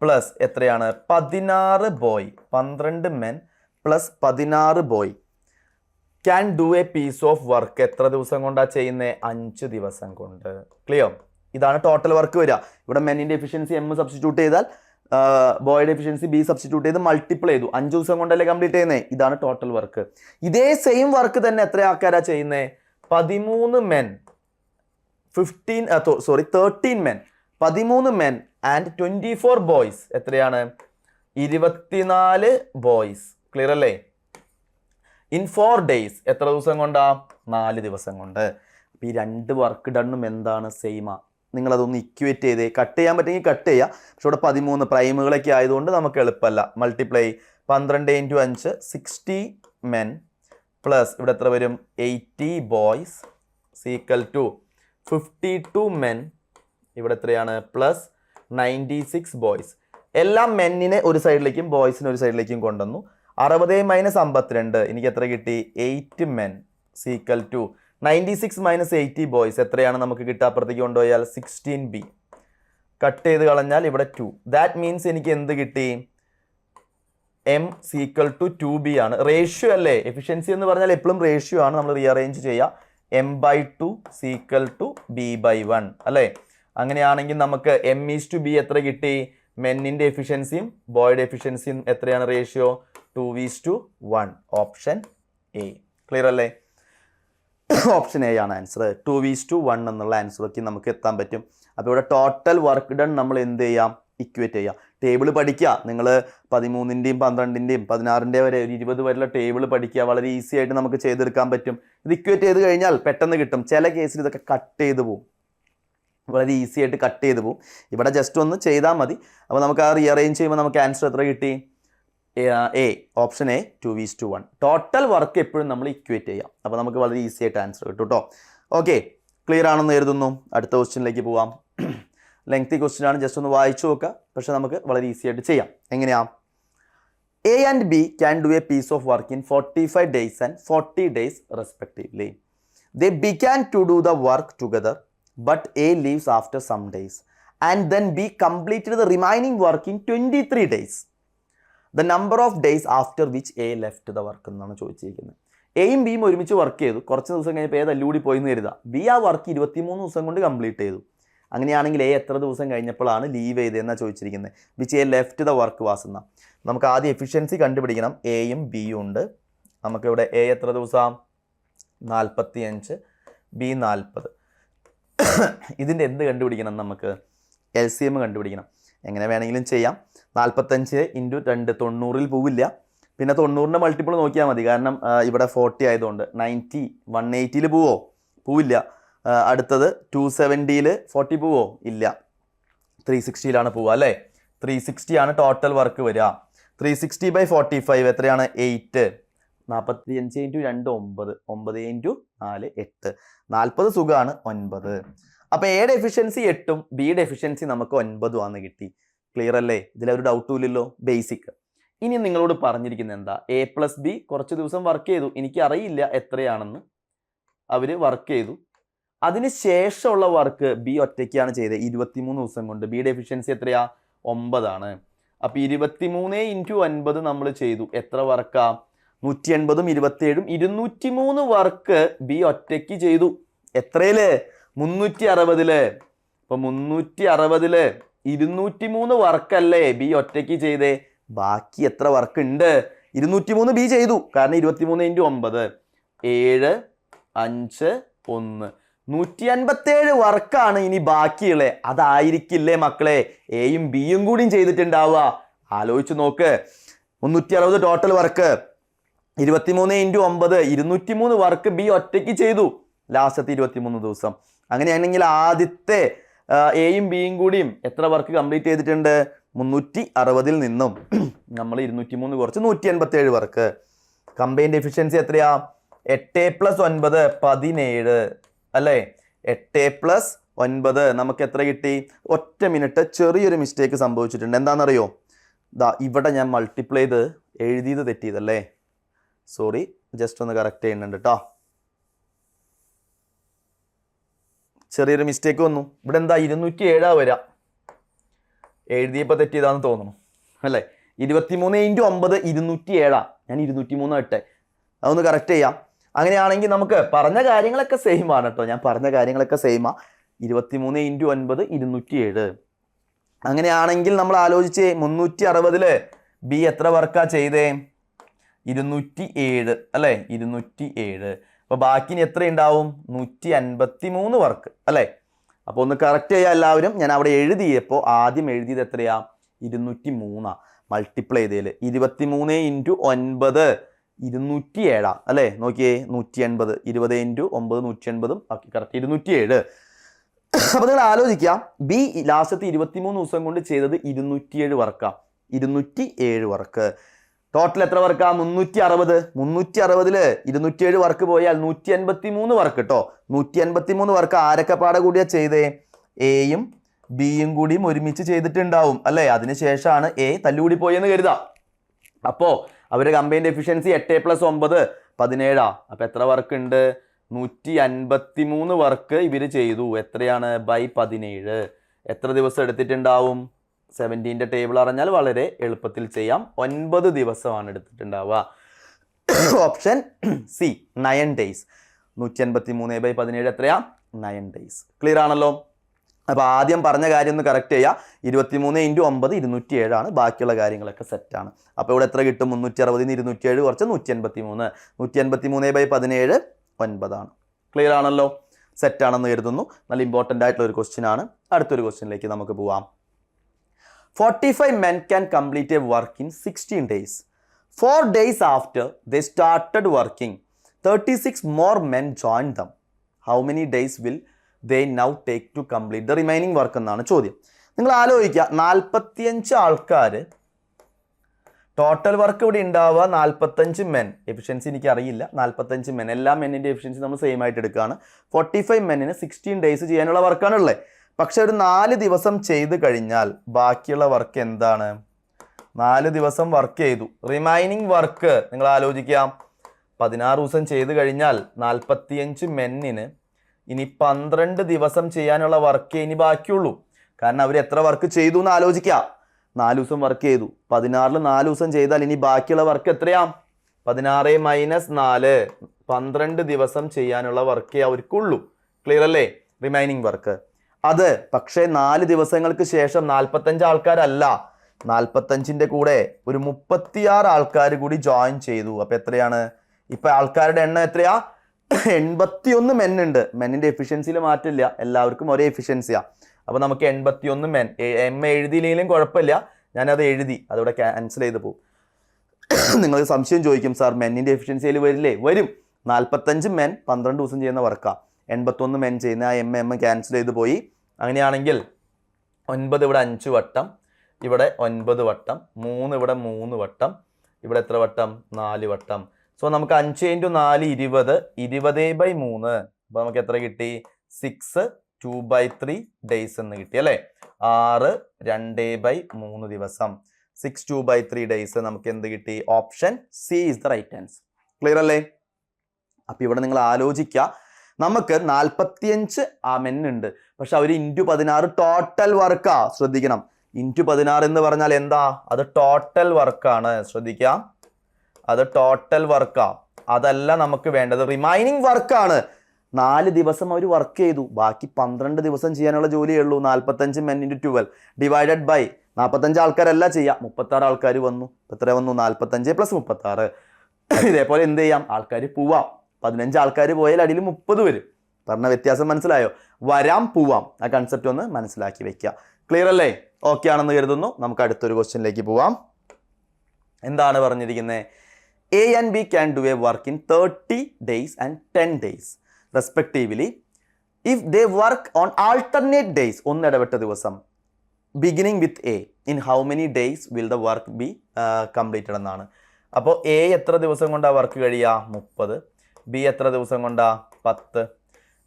പ്ലസ് എത്രയാണ്? 16 boy. 12 men plus 16 boy can do a piece of work. എത്ര ദിവസം കൊണ്ടാണ് ചെയ്യുന്നത്? 5 ദിവസം കൊണ്ട്. ക്ലിയർ? ഇതാണ് ടോട്ടൽ വർക്ക് വരിക. ഇവിടെ മെന്നിൻ്റെ എഫിഷ്യൻസി എം സബ്സ്റ്റിറ്റ്യൂട്ട് ചെയ്താൽ ബോയുടെ എഫിഷ്യൻസി ബി സബ്സ്റ്റിറ്റ്യൂട്ട് ചെയ്ത് മൾട്ടിപ്പിൾ ചെയ്തു. 5 ദിവസം കൊണ്ടല്ലേ കംപ്ലീറ്റ് ചെയ്യുന്നത്. ഇതാണ് ടോട്ടൽ വർക്ക്. ഇതേ സെയിം വർക്ക് തന്നെ എത്ര ആൾക്കാരാ ചെയ്യുന്നത്? 13 men 13 men 13 men and 24 boys. എത്രയാണ്? 24 ബോയ്സ്. ക്ലിയർ അല്ലേ? In 4 days. എത്ര ദിവസം കൊണ്ടാ? 4 ദിവസം കൊണ്ട്. അപ്പോൾ ഈ 2 വർക്ക് ഡണ്ണും എന്താണ്? സെയിമാ. നിങ്ങളതൊന്ന് ഇക്വേറ്റ് ചെയ്തേ. കട്ട് ചെയ്യാൻ പറ്റുമെങ്കിൽ കട്ട് ചെയ്യുക. പക്ഷെ ഇവിടെ 13 പ്രൈമുകളൊക്കെ ആയതുകൊണ്ട് നമുക്ക് എളുപ്പമല്ല. മൾട്ടിപ്ലൈ 12 × 5 60 മെൻ പ്ലസ് ഇവിടെ എത്ര വരും? 80 ബോയ്സ് ഈക്വൽ ടു 52 മെൻ. ഇവിടെ എത്രയാണ്? Plus 96 boys. എല്ലാം മെന്നിനെ ഒരു സൈഡിലേക്കും ബോയ്സിനെ ഒരു സൈഡിലേക്കും കൊണ്ടുവന്നു. 60 - 52. എനിക്ക് എത്ര കിട്ടി? 8 മെൻ ഈക്വൽ ടു 96 - 80 ബോയ്സ്. എത്രയാണ് നമുക്ക് കിട്ടുക? അപ്പുറത്തേക്ക് കൊണ്ടുപോയാൽ 16b. കട്ട് ചെയ്ത് കളഞ്ഞാൽ ഇവിടെ 2. ദാറ്റ് മീൻസ് എനിക്ക് എന്ത് കിട്ടി? എം ഈക്വൽ ടു 2b ആണ്. റേഷ്യോ അല്ലേ? എഫിഷ്യൻസി എന്ന് പറഞ്ഞാൽ എപ്പോഴും റേഷ്യോ ആണ്. നമ്മൾ റീഅറേഞ്ച് ചെയ്യുക. m/2 ഈക്വൽ ടു b/1 അല്ലേ? അങ്ങനെയാണെങ്കിൽ നമുക്ക് m/b എത്ര കിട്ടി? മെന്നിൻ്റെ എഫിഷ്യൻസിയും ബോയുടെ എഫിഷ്യൻസിയും എത്രയാണ് റേഷ്യോ? 2:1. Option A. ക്ലിയർ അല്ലേ? ഓപ്ഷൻ എ ആണ് ആൻസർ. 2:1 എന്നുള്ള ആൻസറൊക്കെ നമുക്ക് എത്താൻ പറ്റും. അപ്പോൾ ഇവിടെ ടോട്ടൽ വർക്ക് ഡൺ നമ്മൾ എന്ത് ചെയ്യാം? ഇക്വേറ്റ് ചെയ്യാം. ടേബിൾ പഠിക്കുക. നിങ്ങൾ 13ൻ്റെയും 12ൻ്റെയും 16ൻ്റെ വരെ 20 വരെയുള്ള ടേബിൾ പഠിക്കുക. വളരെ ഈസി ആയിട്ട് നമുക്ക് ചെയ്തെടുക്കാൻ പറ്റും. ഇത് ഇക്വേറ്റ് ചെയ്ത് കഴിഞ്ഞാൽ പെട്ടെന്ന് കിട്ടും. ചില കേസിൽ ഇതൊക്കെ കട്ട് ചെയ്ത് പോകും. വളരെ ഈസി ആയിട്ട് കട്ട് ചെയ്ത് പോകും. ഇവിടെ ജസ്റ്റ് ഒന്ന് ചെയ്താൽ മതി. അപ്പോൾ നമുക്ക് ആ റീഅറേഞ്ച് ചെയ്യുമ്പോൾ നമുക്ക് ആൻസർ എത്ര കിട്ടി? A. Option A 2:1. Total work എപ്പോഴും നമ്മൾ ഇക്വേറ്റ് ചെയ്യാം. അപ്പോൾ നമുക്ക് വളരെ ഈസി ആയിട്ട് ആൻസർ കിട്ടും കേട്ടോ. ഓക്കെ, ക്ലിയർ ആണെന്ന് കരുതുന്നു. അടുത്ത ക്വസ്റ്റ്യനിലേക്ക് പോവാം. ലെങ്തി ക്വസ്റ്റ്യൻ ആണ്. ജസ്റ്റ് ഒന്ന് വായിച്ചു നോക്കുക. പക്ഷെ നമുക്ക് വളരെ ഈസി ആയിട്ട് ചെയ്യാം. എങ്ങനെയാ? A and B can do a piece of work in 45 days and 40 days respectively. They began to do the work together, but A leaves after some days and then B completed the remaining work in 23 days. The number of days after which A left the work എന്നാണ് ചോദിച്ചിരിക്കുന്നത്. എയും ബിയും ഒരുമിച്ച് work ചെയ്തു. കുറച്ച് ദിവസം കഴിഞ്ഞപ്പോൾ A തല്ലുകൂടി പോയി എന്ന് കരുതാം. ബി ആ വർക്ക് 23 ദിവസം കൊണ്ട് കംപ്ലീറ്റ് ചെയ്തു. അങ്ങനെയാണെങ്കിൽ എ എത്ര ദിവസം കഴിഞ്ഞപ്പോഴാണ് ലീവ് ചെയ്തതെന്നാണ് ചോദിച്ചിരിക്കുന്നത്. Which A left the work was എന്നാ. നമുക്ക് ആദ്യം എഫിഷ്യൻസി കണ്ടുപിടിക്കണം. എയും ബിയും ഉണ്ട്. നമുക്കിവിടെ എ എത്ര ദിവസം? 45, ബി 40. ഇതിൻ്റെ എന്ത് കണ്ടുപിടിക്കണം? നമുക്ക് LCM കണ്ടുപിടിക്കണം. എങ്ങനെ വേണമെങ്കിലും ചെയ്യാം. 45 × 2 90 പോവില്ല. പിന്നെ 90ൻ്റെ മൾട്ടിപ്പിൾ നോക്കിയാൽ മതി. കാരണം ഇവിടെ 40 ആയതുകൊണ്ട് 90 180 പോവില്ല. അടുത്തത് 270 40 പോവോ? ഇല്ല. 360 പോവുക അല്ലേ? 360 ആണ് ടോട്ടൽ വർക്ക് വരിക. 360/45 എത്രയാണ്? 8. 45 × 2 9. 9 × 4 8. 40 സുഖമാണ് 9. അപ്പോൾ എയുടെ എഫിഷ്യൻസി 8ഉം ബിയുടെ എഫിഷ്യൻസി നമുക്ക് 9ഉം ആണെന്ന് കിട്ടി. ക്ലിയർ അല്ലേ? ഇതിലൊരു ഡൗട്ടും ഇല്ലല്ലോ. ബേസിക്. ഇനി നിങ്ങളോട് പറഞ്ഞിരിക്കുന്നത് എന്താ? A+B കുറച്ച് ദിവസം വർക്ക് ചെയ്തു, എനിക്ക് അറിയില്ല എത്രയാണെന്ന്. അവർ വർക്ക് ചെയ്തു, അതിന് ശേഷമുള്ള വർക്ക് ബി ഒറ്റയ്ക്കാണ് ചെയ്തത് 23 ദിവസം കൊണ്ട്. ബിയുടെ എഫിഷ്യൻസി എത്രയാ? 9 ആണ്. അപ്പോൾ 23 × 9 നമ്മൾ ചെയ്തു. എത്ര വർക്കാ? 180ഉം 27ഉം 203 വർക്ക് ബി ഒറ്റയ്ക്ക് ചെയ്തു. എത്രയില്? 360. അപ്പോൾ 360 203 വർക്കല്ലേ ബി ഒറ്റയ്ക്ക് ചെയ്തേ? ബാക്കി എത്ര വർക്ക് ഉണ്ട്? 203 ബി ചെയ്തു, കാരണം 23 × 9 7 5 1 157 വർക്കാണ് ഇനി ബാക്കിയുള്ളത്. അതായിരിക്കില്ലേ മക്കളെ എയും ബിയും കൂടിയും ചെയ്തിട്ടുണ്ടാവുക? ആലോചിച്ച് നോക്ക്. 360 ടോട്ടൽ വർക്ക്, 23 × 9 203 വർക്ക് ബി ഒറ്റയ്ക്ക് ചെയ്തു ലാസ്റ്റത്തെ 23 ദിവസം. അങ്ങനെയാണെങ്കിൽ ആദ്യത്തെ എയും ബിയും കൂടിയും എത്ര വർക്ക് കംപ്ലീറ്റ് ചെയ്തിട്ടുണ്ട്? 360 നിന്നും നമ്മൾ 203 കുറച്ച് 187 വർക്ക്. കമ്പൈൻഡ് എഫിഷ്യൻസി എത്രയാ? 8 + 9 17 അല്ലേ? 8 + 9 നമുക്ക് എത്ര കിട്ടി? ഒറ്റ മിനിറ്റ്, ചെറിയൊരു മിസ്റ്റേക്ക് സംഭവിച്ചിട്ടുണ്ട്. എന്താണെന്നറിയോ? ഇവിടെ ഞാൻ മൾട്ടിപ്ലൈ ചെയ്ത് എഴുതിയത് തെറ്റിയതല്ലേ? സോറി, ജസ്റ്റ് ഒന്ന് കറക്റ്റ് ചെയ്യുന്നുണ്ട് കേട്ടോ. ചെറിയൊരു മിസ്റ്റേക്ക് വന്നു. ഇവിടെ എന്താ 207 വരാം, എഴുതിയപ്പോൾ തെറ്റിയതാന്ന് തോന്നുന്നു അല്ലേ? 23 × 9 207. ഞാൻ 203 ഇട്ടെ. അതൊന്ന് കറക്റ്റ് ചെയ്യാം. അങ്ങനെയാണെങ്കിൽ നമുക്ക് പറഞ്ഞ കാര്യങ്ങളൊക്കെ സെയിം ആണ് കേട്ടോ. ഞാൻ പറഞ്ഞ കാര്യങ്ങളൊക്കെ സെയിമാ. 23 × 9 207. അങ്ങനെയാണെങ്കിൽ നമ്മൾ ആലോചിച്ച് 360 ബി എത്ര വർക്കാ ചെയ്തേ? 207 അല്ലേ? 207. അപ്പോൾ ബാക്കി എത്ര ഉണ്ടാവും? 153 വർക്ക് അല്ലേ? അപ്പോൾ ഒന്ന് കറക്റ്റ് ചെയ്യാം എല്ലാവരും. ഞാൻ അവിടെ എഴുതിയപ്പോൾ ആദ്യം എഴുതിയത് എത്രയാ? 203. മൾട്ടിപ്ലൈ ചെയ്തതിൽ 23 × 9 207 അല്ലേ? നോക്കിയേ, 180. 20 × 9 180 ബാക്കി കറക്റ്റ് 207. അപ്പോൾ നിങ്ങൾ ആലോചിക്കാം, ബി ലാസ്റ്റത്തെ 23 ദിവസം കൊണ്ട് ചെയ്തത് 207 വർക്കാണ്. 207 വർക്ക്. ടോട്ടൽ എത്ര വർക്കാ? 360. 360 207 വർക്ക് പോയാൽ 183 വർക്ക് കേട്ടോ. 183 വർക്ക് ആരൊക്കെ പാടെ കൂടിയാ ചെയ്തേ? എയും ബിയും കൂടിയും ഒരുമിച്ച് ചെയ്തിട്ടുണ്ടാവും അല്ലേ? അതിനുശേഷമാണ് എ തല്ലുകൂടി പോയെന്ന് കരുതാം. അപ്പോൾ അവരുടെ കമ്പൈൻഡ് എഫിഷ്യൻസി 8 + 9 17. അപ്പോൾ എത്ര വർക്ക് ഉണ്ട്? 153 വർക്ക് ഇവർ ചെയ്തു. എത്രയാണ്? ബൈ 17. എത്ര ദിവസം എടുത്തിട്ടുണ്ടാവും? 17ന്റെ ടേബിൾ അറിഞ്ഞാൽ വളരെ എളുപ്പത്തിൽ ചെയ്യാം. 9 ദിവസമാണ് എടുത്തിട്ടുണ്ടാവുക. Option C 9 days. 153/17 എത്രയാ? 9 days. ക്ലിയർ ആണല്ലോ? അപ്പോൾ ആദ്യം പറഞ്ഞ കാര്യം ഒന്ന് കറക്റ്റ് ചെയ്യുക. 23 × 9 207 ആണ്. ബാക്കിയുള്ള കാര്യങ്ങളൊക്കെ സെറ്റാണ്. അപ്പോൾ ഇവിടെ എത്ര കിട്ടും? 360 ൽ 207 കുറച്ച് 183. 153/17 9 ആണ്. ക്ലിയർ ആണല്ലോ? സെറ്റാണെന്ന് കരുതുന്നു. നല്ല ഇമ്പോർട്ടൻ്റ് ആയിട്ടുള്ള ഒരു ക്വസ്റ്റ്യൻ ആണ്. അടുത്തൊരു ക്വസ്റ്റ്യനിലേക്ക് നമുക്ക് പോവാം. 45 men can complete a work in 16 days. 4 days after they started working, 36 more men joined them. How many days will they now take to complete the remaining work എന്നാണ് ചോദ്യം. നിങ്ങൾ ആലോചിക്കുക, 45 ആൾക്കാർ ടോട്ടൽ വർക്ക് ഇവിടെ ഉണ്ടാവുക. 45 മെൻ. എഫിഷ്യൻസി എനിക്ക് അറിയില്ല. 45 men, എല്ലാ മെന്നിൻ്റെ എഫിഷ്യൻസി നമ്മൾ സെയിം ആയിട്ട് എടുക്കുകയാണ്. 45 മെന്നിന് 16 ഡേയ്സ് ചെയ്യാനുള്ള വർക്കാണ് ഉള്ളത്. പക്ഷെ ഒരു 4 ദിവസം ചെയ്ത് കഴിഞ്ഞാൽ ബാക്കിയുള്ള വർക്ക് എന്താണ്? 4 ദിവസം വർക്ക് ചെയ്തു. റിമൈനിങ് വർക്ക് നിങ്ങൾ ആലോചിക്കാം. 16 ദിവസം ചെയ്ത് കഴിഞ്ഞാൽ 45 മെന്നിന് ഇനി 12 ദിവസം ചെയ്യാനുള്ള വർക്കേ ഇനി ബാക്കിയുള്ളൂ. കാരണം അവർ എത്ര വർക്ക് ചെയ്തു എന്ന് ആലോചിക്കുക. 4 ദിവസം വർക്ക് ചെയ്തു. 16 4 ദിവസം ചെയ്താൽ ഇനി ബാക്കിയുള്ള വർക്ക് എത്രയാ? 16 - 4 12 ദിവസം ചെയ്യാനുള്ള വർക്കേ അവർക്കുള്ളൂ. ക്ലിയർ അല്ലേ? റിമൈനിങ് വർക്ക് അത്. പക്ഷേ 4 ദിവസങ്ങൾക്ക് ശേഷം 45 ആൾക്കാരല്ല, 45ന്റെ കൂടെ ഒരു 36 ആൾക്കാർ കൂടി ജോയിൻ ചെയ്തു. അപ്പോൾ എത്രയാണ്? ഇപ്പം ആൾക്കാരുടെ എണ്ണം എത്രയാ? 81 മെന്നുണ്ട്. മെന്നിൻ്റെ എഫിഷ്യൻസിയിൽ മാറ്റില്ല, എല്ലാവർക്കും ഒരേ എഫിഷ്യൻസിയാണ്. അപ്പോൾ നമുക്ക് 81 മെൻ. എം എഴുതിയില്ലെങ്കിലും കുഴപ്പമില്ല, ഞാനത് എഴുതി, അതവിടെ ക്യാൻസൽ ചെയ്ത് പോകും. നിങ്ങൾ സംശയം ചോദിക്കും, സാർ മെന്നിൻ്റെ എഫിഷ്യൻസിയിൽ വരില്ലേ? വരും. 45 മെൻ 12 ദിവസം ചെയ്യുന്ന വർക്കാണ്. 81 മെൻ ചെയ്യുന്ന ആ എം ക്യാൻസൽ ചെയ്ത് പോയി. അങ്ങനെയാണെങ്കിൽ 9 ഇവിടെ 5 വട്ടം, ഇവിടെ 9 വട്ടം, 3 ഇവിടെ 3 വട്ടം, ഇവിടെ എത്ര വട്ടം? 4 വട്ടം. സോ നമുക്ക് 5 × 4 20, 20/3. അപ്പോൾ നമുക്ക് എത്ര കിട്ടി? 6 2/3 ഡേയ്സ് എന്ന് കിട്ടി അല്ലേ. 6 2/3 ദിവസം. 6 2/3 ഡേയ്സ് നമുക്ക് എന്ത് കിട്ടി? Option C is the right answer. Clear അല്ലേ? അപ്പൊ ഇവിടെ നിങ്ങൾ ആലോചിക്കുക, നമുക്ക് 45 മെൻ ഉണ്ട്, പക്ഷെ അവർ ഇൻറ്റു 16 ടോട്ടൽ വർക്കാ. ശ്രദ്ധിക്കണം, ഇൻറ്റു 16 എന്ന് പറഞ്ഞാൽ എന്താ? അത് ടോട്ടൽ വർക്കാണ്. ശ്രദ്ധിക്കാം, അത് ടോട്ടൽ വർക്കാ. അതല്ല നമുക്ക് വേണ്ടത്, റിമൈനിങ് വർക്കാണ്. 4 ദിവസം അവർ വർക്ക് ചെയ്തു, ബാക്കി 12 ദിവസം ചെയ്യാനുള്ള ജോലിയേ ഉള്ളൂ. 45 men into 12 ഡിവൈഡഡ് ബൈ 45 ആൾക്കാരല്ല ചെയ്യാം, 36 ആൾക്കാർ വന്നു. എത്ര വന്നു? 45 + 36. ഇതേപോലെ എന്ത് ചെയ്യാം? ആൾക്കാർ പോവാം. 15 ആൾക്കാർ പോയാൽ അടിയിൽ 30 വരും. പറഞ്ഞ വ്യത്യാസം മനസ്സിലായോ? വരാം പോവാം, ആ കൺസെപ്റ്റ് ഒന്ന് മനസ്സിലാക്കി വെക്കുക. ക്ലിയർ അല്ലേ? ഓക്കെ ആണെന്ന് കരുതുന്നു. നമുക്ക് അടുത്തൊരു ക്വസ്റ്റ്യനിലേക്ക് പോവാം. എന്താണ് പറഞ്ഞിരിക്കുന്നത്? A and B can do a work in 30 days and 10 days respectively if they work on alternate days, ഒന്നിടവിട്ട ദിവസം, beginning with A. In how many days will the work be completed എന്നാണ്. അപ്പോൾ A എത്ര ദിവസം കൊണ്ടാ work കഴിയുക? 30. B എത്ര ദിവസം കൊണ്ടാ? 10.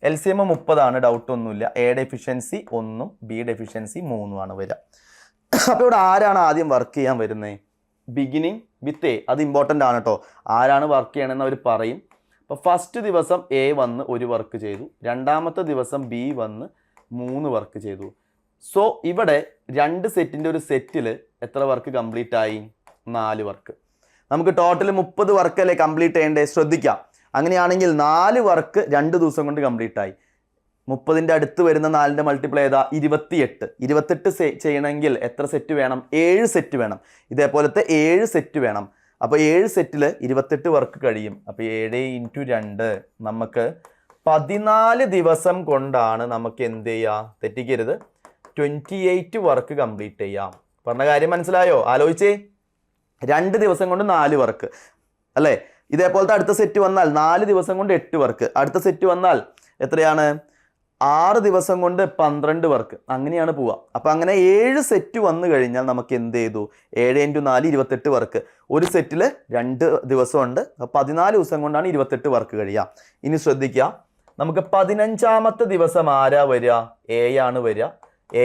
LCM 30 ആണ്, ഡൗട്ട് ഒന്നുമില്ല. എയുടെ എഫിഷ്യൻസി 1 ബിയുടെ എഫിഷ്യൻസി 3 വരിക. അപ്പോൾ ഇവിടെ ആരാണ് ആദ്യം വർക്ക് ചെയ്യാൻ വരുന്നത്? Beginning with a. അത് ഇമ്പോർട്ടൻ്റ് ആണ് കേട്ടോ. ആരാണ് വർക്ക് ചെയ്യണമെന്ന് അവർ പറയും. അപ്പോൾ ഫസ്റ്റ് ദിവസം എ വന്ന് 1 വർക്ക് ചെയ്തു, രണ്ടാമത്തെ ദിവസം ബി വന്ന് 3 വർക്ക് ചെയ്തു. സോ ഇവിടെ 2 സെറ്റിൻ്റെ ഒരു സെറ്റിൽ എത്ര വർക്ക് കംപ്ലീറ്റ് ആയി? 4 വർക്ക്. നമുക്ക് ടോട്ടൽ 30 വർക്കല്ലേ കംപ്ലീറ്റ് ചെയ്യേണ്ടേ? ശ്രദ്ധിക്കാം, അങ്ങനെയാണെങ്കിൽ 4 വർക്ക് 2 ദിവസം കൊണ്ട് കംപ്ലീറ്റ് ആയി. 30ൻ്റെ അടുത്ത് വരുന്ന 4ൻ്റെ മൾട്ടിപ്ലൈ ഏതാ? 28. 28 ചെയ്യണമെങ്കിൽ എത്ര സെറ്റ് വേണം? 7 സെറ്റ് വേണം. ഇതേപോലത്തെ 7 സെറ്റ് വേണം. അപ്പോൾ 7 സെറ്റിൽ 28 വർക്ക് കഴിയും. അപ്പോൾ 7 × 2 നമുക്ക് 14 ദിവസം കൊണ്ടാണ് നമുക്ക് എന്ത് ചെയ്യുക? തെറ്റിക്കരുത്, 28 വർക്ക് കംപ്ലീറ്റ് ചെയ്യാം. പറഞ്ഞ കാര്യം മനസ്സിലായോ? ആലോചിച്ചേ, 2 ദിവസം കൊണ്ട് 4 വർക്ക് അല്ലേ? ഇതേപോലത്തെ അടുത്ത സെറ്റ് വന്നാൽ 4 ദിവസം കൊണ്ട് 8 വർക്ക്. അടുത്ത സെറ്റ് വന്നാൽ എത്രയാണ്? 6 ദിവസം കൊണ്ട് 12 വർക്ക്. അങ്ങനെയാണ് പോവുക. അപ്പം അങ്ങനെ 7 സെറ്റ് വന്നു കഴിഞ്ഞാൽ നമുക്ക് എന്ത് ചെയ്തു? 7 × 4 28 വർക്ക്. ഒരു സെറ്റിൽ 2 ദിവസമുണ്ട്, 14 ദിവസം കൊണ്ടാണ് 28 വർക്ക് കഴിയുക. ഇനി ശ്രദ്ധിക്കുക, നമുക്ക് 15ാമത്തെ ദിവസം ആരാ വരിക? എ ആണ് വരിക.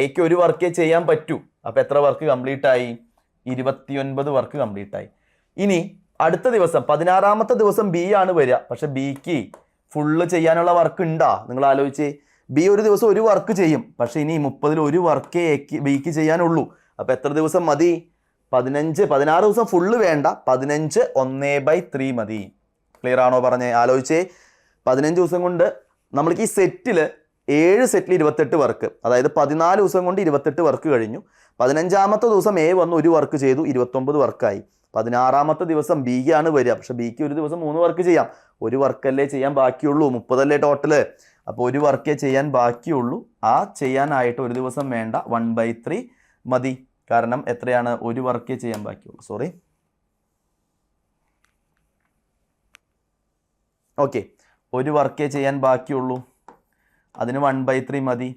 എക്ക് 1 വർക്കേ ചെയ്യാൻ പറ്റൂ. അപ്പം എത്ര വർക്ക് കംപ്ലീറ്റ് ആയി? 29 വർക്ക് കംപ്ലീറ്റ് ആയി. ഇനി അടുത്ത ദിവസം 16ാമത്തെ ദിവസം ബി ആണ് വരിക. പക്ഷെ ബിക്ക് ഫുള്ള് ചെയ്യാനുള്ള വർക്ക് ഉണ്ടാ? നിങ്ങൾ ആലോചിച്ച്, ബി ഒരു ദിവസം 1 വർക്ക് ചെയ്യും, പക്ഷെ ഇനി 30ൽ 1 വർക്കേ ബിക്ക് ചെയ്യാനുള്ളൂ. അപ്പം എത്ര ദിവസം മതി? 15. 16 ദിവസം ഫുള്ള് വേണ്ട, 15 1/3 മതി. ക്ലിയർ ആണോ പറഞ്ഞേ? ആലോചിച്ചേ, 15 ദിവസം കൊണ്ട് നമ്മൾക്ക് ഈ സെറ്റിൽ 7 സെറ്റിൽ 28 വർക്ക്, അതായത് 14 ദിവസം കൊണ്ട് 28 വർക്ക് കഴിഞ്ഞു. 15ാമത്തെ ദിവസം എ വന്ന് 1 വർക്ക് ചെയ്തു, 29 വർക്കായി. 16ാമത്തെ ദിവസം ബി ആണ് വരിക. പക്ഷെ ബിക്ക് ഒരു ദിവസം 3 വർക്ക് ചെയ്യാം. 1 വർക്കല്ലേ ചെയ്യാൻ ബാക്കിയുള്ളൂ, 30 ടോട്ടല്. അപ്പോൾ 1 വർക്കേ ചെയ്യാൻ ബാക്കിയുള്ളൂ. ആ ചെയ്യാനായിട്ട് 1 ദിവസം വേണ്ട, 1/3 മതി. കാരണം എത്രയാണ്? 1 വർക്കേ ചെയ്യാൻ ബാക്കിയുള്ളൂ. സോറി, ഓക്കെ, 1 വർക്കേ ചെയ്യാൻ ബാക്കിയുള്ളൂ, അതിന് 1/3 മതി.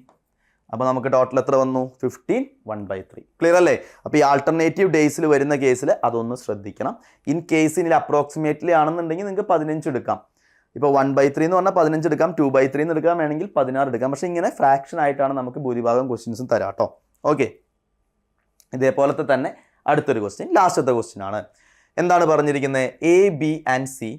അപ്പോൾ നമുക്ക് ടോട്ടൽ എത്ര വന്നു? 15 1/3. ക്ലിയർ അല്ലേ? അപ്പോൾ ഈ ആൾട്ടർനേറ്റീവ് ഡേയ്സിൽ വരുന്ന കേസിൽ അതൊന്ന് ശ്രദ്ധിക്കണം. ഇൻ കേസിൽ അപ്രോക്സിമേറ്റ്ലി ആണെന്നുണ്ടെങ്കിൽ നിങ്ങൾക്ക് 15 എടുക്കാം. ഇപ്പോൾ 1/3 എന്ന് പറഞ്ഞാൽ 15 എടുക്കാം, 2/3 എന്ന് എടുക്കാൻ വേണമെങ്കിൽ 16 എടുക്കാം. പക്ഷേ ഇങ്ങനെ ഫ്രാക്ഷൻ ആയിട്ടാണ് നമുക്ക് ഭൂരിഭാഗം ക്വസ്റ്റ്യൻസും തരാം കേട്ടോ. ഓക്കെ, ഇതേപോലത്തെ തന്നെ അടുത്തൊരു ക്വസ്റ്റ്യൻ, ലാസ്റ്റത്തെ ക്വസ്റ്റ്യൻ ആണ്. എന്താണ് പറഞ്ഞിരിക്കുന്നത്? A B and C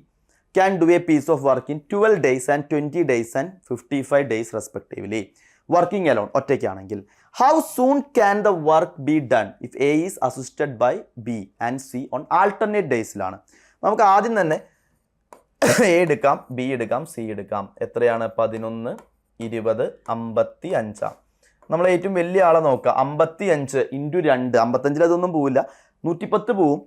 can do a piece of work in 12 days and 20 days and 55 days respectively. Working alone, ഒറ്റയ്ക്കാണെങ്കിൽ. How soon can the work be done if A is assisted by B and C on alternate ഡേയ്സിലാണ്. നമുക്ക് ആദ്യം തന്നെ A എടുക്കാം, B എടുക്കാം, C എടുക്കാം. എത്രയാണ്? 11 20 55. നമ്മൾ ഏറ്റവും വലിയ ആളെ നോക്കുക. 55 × 2, 55 അതൊന്നും പോവില്ല, 110 പോവും.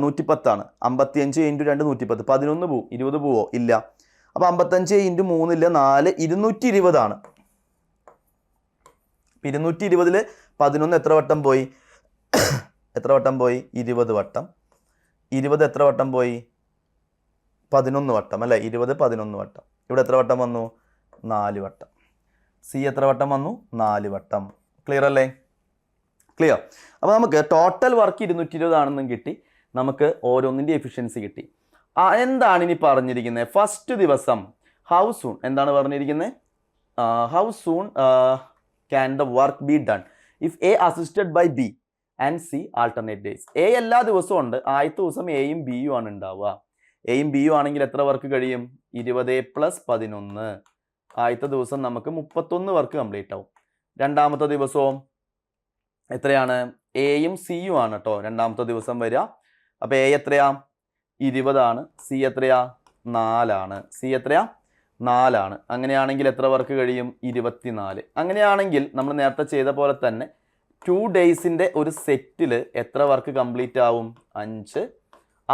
110 55 × 2 110. 11 പോവും, 20 പോവോ? ഇല്ല. അപ്പോൾ 55 × 3 ഇല്ല, 4 220 220ൽ 11 എത്ര വട്ടം പോയി? എത്ര വട്ടം പോയി? 20 വട്ടം. 20 എത്ര വട്ടം പോയി? 11 വട്ടം അല്ലേ? 20 11 വട്ടം. ഇവിടെ എത്ര വട്ടം വന്നു? 4 വട്ടം. സി എത്ര വട്ടം വന്നു? 4 വട്ടം. ക്ലിയർ അല്ലേ? ക്ലിയർ. അപ്പോൾ നമുക്ക് ടോട്ടൽ വർക്ക് 220 ആണെന്നും കിട്ടി, നമുക്ക് ഓരോന്നിൻ്റെ എഫിഷ്യൻസി കിട്ടി. എന്താണ് ഇനി പറഞ്ഞിരിക്കുന്നത്? ഫസ്റ്റ് ദിവസം ഹൗ സൂൺ എന്താണ് പറഞ്ഞിരിക്കുന്നത്? How soon can the work be done if A assisted by B and C alternate days. A എല്ലാ ദിവസവും ഉണ്ട്, ആദ്യത്തെ ദിവസം എയും ബിയും ആണ് ഉണ്ടാവുക. എയും ബിയും ആണെങ്കിൽ എത്ര വർക്ക് കഴിയും? 20+11. ആദ്യത്തെ ദിവസം നമുക്ക് 31 വർക്ക് കംപ്ലീറ്റ് ആവും. രണ്ടാമത്തെ ദിവസവും എത്രയാണ്? എയും സിയും ആണ് കേട്ടോ രണ്ടാമത്തെ ദിവസം വരിക. അപ്പോൾ എ എത്രയാ? 20 ആണ്. സി എത്രയാ? 4 ആണ്. സി എത്രയാ? 4 ആണ്. അങ്ങനെയാണെങ്കിൽ എത്ര വർക്ക് കഴിയും? 24. അങ്ങനെയാണെങ്കിൽ നമ്മൾ നേരത്തെ ചെയ്ത പോലെ തന്നെ 2 ഡേയ്സിൻ്റെ ഒരു സെറ്റിൽ എത്ര വർക്ക് കംപ്ലീറ്റ് ആവും? 5,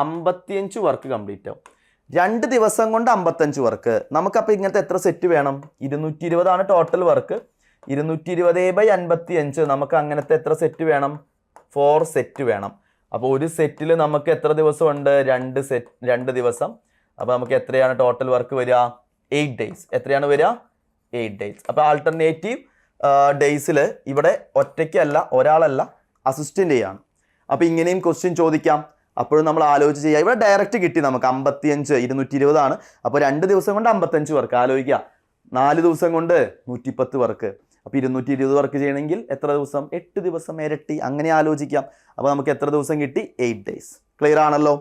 55 വർക്ക് കംപ്ലീറ്റ് ആവും. 2 ദിവസം കൊണ്ട് 55 വർക്ക്. നമുക്കപ്പോൾ ഇങ്ങനത്തെ എത്ര സെറ്റ് വേണം? 220 ആണ് ടോട്ടൽ വർക്ക്. 220/55 നമുക്ക് അങ്ങനത്തെ എത്ര സെറ്റ് വേണം? 4 സെറ്റ് വേണം. അപ്പോൾ ഒരു സെറ്റിൽ നമുക്ക് എത്ര ദിവസം ഉണ്ട്? 2 ദിവസം. അപ്പോൾ നമുക്ക് എത്രയാണ് ടോട്ടൽ വർക്ക് വരിക? 8 ഡേയ്സ്. എത്രയാണ് വരിക? 8 ഡേയ്സ്. അപ്പോൾ ആൾട്ടർനേറ്റീവ് ഡേയ്സിൽ ഇവിടെ ഒറ്റയ്ക്കല്ല, ഒരാളല്ല, അസിസ്റ്റൻ്റ് ചെയ്യാണ്. അപ്പോൾ ഇങ്ങനെയും ക്വസ്റ്റ്യൻ ചോദിക്കാം. അപ്പോഴും നമ്മൾ ആലോചിച്ച് ചെയ്യുക. ഇവിടെ ഡയറക്റ്റ് കിട്ടി നമുക്ക് 55, 220 ആണ്. അപ്പോൾ 2 ദിവസം കൊണ്ട് 55 വർക്ക്. ആലോചിക്കുക, 4 ദിവസം കൊണ്ട് 110 വർക്ക്. അപ്പോൾ 220 വർക്ക് ചെയ്യണമെങ്കിൽ എത്ര ദിവസം? 8 ദിവസം, ഇരട്ടി. അങ്ങനെ ആലോചിക്കാം. അപ്പോൾ നമുക്ക് എത്ര ദിവസം കിട്ടി? 8 ഡേയ്സ്. ക്ലിയർ ആണല്ലോ?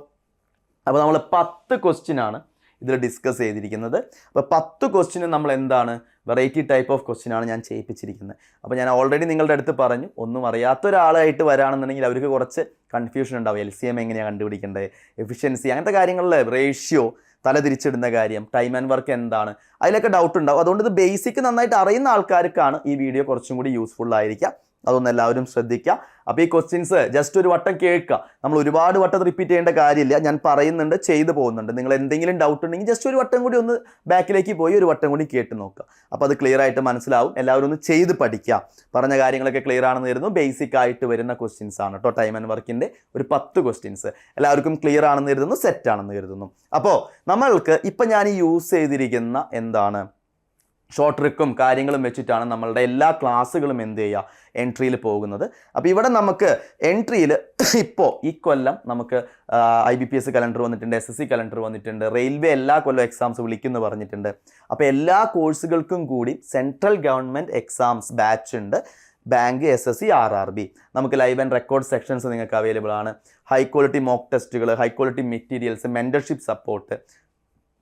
അപ്പോൾ നമ്മൾ 10 ക്വസ്റ്റ്യൻ ആണ് ഇതിൽ ഡിസ്കസ് ചെയ്തിരിക്കുന്നത്. അപ്പോൾ 10 ക്വസ്റ്റ്യന് നമ്മൾ എന്താണ് വെറൈറ്റി ടൈപ്പ് ഓഫ് ക്വസ്റ്റ്യൻ ആണ് ഞാൻ ചെയ്യിപ്പിച്ചിരിക്കുന്നത്. അപ്പോൾ ഞാൻ ഓൾറെഡി നിങ്ങളുടെ അടുത്ത് പറഞ്ഞു, ഒന്നും അറിയാത്ത ഒരാളായിട്ട് വരാണെന്നുണ്ടെങ്കിൽ അവർക്ക് കുറച്ച് കൺഫ്യൂഷൻ ഉണ്ടാവും. LCM എങ്ങനെയാണ് കണ്ടുപിടിക്കേണ്ടത്, എഫിഷ്യൻസി, അങ്ങനത്തെ കാര്യങ്ങളിൽ റേഷ്യോ, തലതിരിച്ചിടുന്ന കാര്യം, ടൈം ആൻഡ് വർക്ക് എന്താണ്, അതിലൊക്കെ ഡൗട്ട് ഉണ്ടാവും. അതുകൊണ്ട് ഇത് ബേസിക് നന്നായിട്ട് അറിയുന്ന ആൾക്കാർക്കാണ് ഈ വീഡിയോ കുറച്ചും കൂടി യൂസ്ഫുൾ ആയിരിക്കാം. അതൊന്നും എല്ലാവരും ശ്രദ്ധിക്കുക. അപ്പോൾ ഈ ക്വസ്റ്റ്യൻസ് ജസ്റ്റ് ഒരു വട്ടം കേൾക്കുക. നമ്മൾ ഒരുപാട് വട്ടം റിപ്പീറ്റ് ചെയ്യേണ്ട കാര്യമില്ല. ഞാൻ പറയുന്നുണ്ട്, ചെയ്തു പോകുന്നുണ്ട്. നിങ്ങൾ എന്തെങ്കിലും ഡൗട്ട് ഉണ്ടെങ്കിൽ ജസ്റ്റ് ഒരു വട്ടം കൂടി ഒന്ന് ബാക്കിലേക്ക് പോയി ഒരു വട്ടം കൂടി കേട്ട് നോക്കുക. അപ്പോൾ അത് ക്ലിയർ ആയിട്ട് മനസ്സിലാവും. എല്ലാവരും ഒന്ന് ചെയ്ത് പഠിക്കുക. പറഞ്ഞ കാര്യങ്ങളൊക്കെ ക്ലിയർ ആണെന്ന് കരുതുന്നു. ബേസിക് ആയിട്ട് വരുന്ന ക്വസ്റ്റ്യൻസ് ആണ് കേട്ടോ. ടൈം ആൻഡ് വർക്കിൻ്റെ ഒരു 10 ക്വസ്റ്റ്യൻസ് എല്ലാവർക്കും ക്ലിയർ ആണെന്ന് കരുതുന്നു, സെറ്റ് ആണെന്ന് കരുതുന്നു. അപ്പോൾ നമ്മൾക്ക് ഇപ്പം ഞാൻ യൂസ് ചെയ്തിരിക്കുന്ന എന്താണ് ഷോർട്ട് ട്രിക്കും കാര്യങ്ങളും വെച്ചിട്ടാണ് നമ്മളുടെ എല്ലാ ക്ലാസ്സുകളും എന്ത് ചെയ്യുക എൻട്രിയിൽ പോകുന്നത്. അപ്പോൾ ഇവിടെ നമുക്ക് എൻട്രിയിൽ ഇപ്പോൾ ഈ കൊല്ലം നമുക്ക് IBPS കലണ്ടർ വന്നിട്ടുണ്ട്, SSC കലണ്ടർ വന്നിട്ടുണ്ട്, റെയിൽവേ എല്ലാ കൊല്ലം എക്സാംസ് വിളിക്കുമെന്ന് പറഞ്ഞിട്ടുണ്ട്. അപ്പോൾ എല്ലാ കോഴ്സുകൾക്കും കൂടി സെൻട്രൽ ഗവൺമെൻറ് എക്സാംസ് ബാച്ച് ഉണ്ട്. Bank, SSC, RRB. നമുക്ക് ലൈവ് ആൻഡ് റെക്കോർഡ് സെക്ഷൻസ് നിങ്ങൾക്ക് അവൈലബിൾ ആണ്. ഹൈ ക്വാളിറ്റി മോക്ക് ടെസ്റ്റുകൾ, high quality materials, mentorship support,